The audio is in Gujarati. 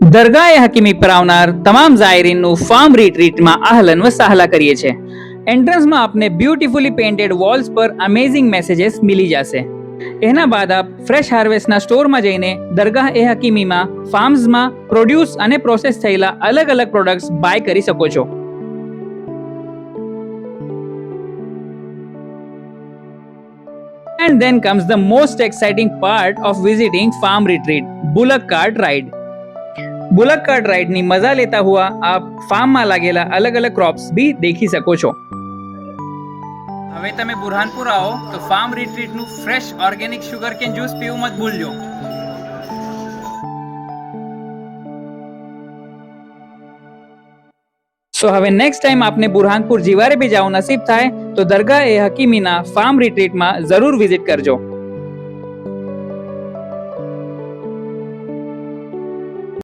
દરગાહ એ હકીમી પર આવનાર તમામ ઝાયરીનનું ફાર્મ રિટ્રીટમાં આહલન વ સાહલા કરીએ છીએ. એન્ટ્રન્સમાં આપને બ્યુટીફુલી પેઇન્ટેડ વોલ્સ પર અમેઝિંગ મેસેजेस મિલી જશે. એના બાદ આપ ફ્રેશ હાર્વેસ્ટના સ્ટોરમાં જઈને દરગાહ એ હકીમીમાં ફાર્મ્સમાં પ્રોડ્યુસ અને પ્રોસેસ થયેલા અલગ અલગ પ્રોડક્ટ્સ બાય કરી શકો છો. And then comes the most exciting part of visiting farm retreat, bullock cart ride. Bullock cart ride ની મજા લેતા હુઆ આપ ફાર્મમાં લાગેલા અલગ અલગ ક્રોપ્સ બી દેખી શકો છો. હવે તમે બુરહાનપુર આવો તો ફાર્મ રિટ્રીટનું fresh organic sugar cane juice પીવું મત ભૂલજો. સો હવે નેક્સ્ટ ટાઈમ આપને બુરહાનપુર જીવારે બી જાવ નસીબ થાય તો દરગાહ એ હકીમીના ફાર્મ રિટ્રીટમાં જરૂર વિઝિટ કરજો.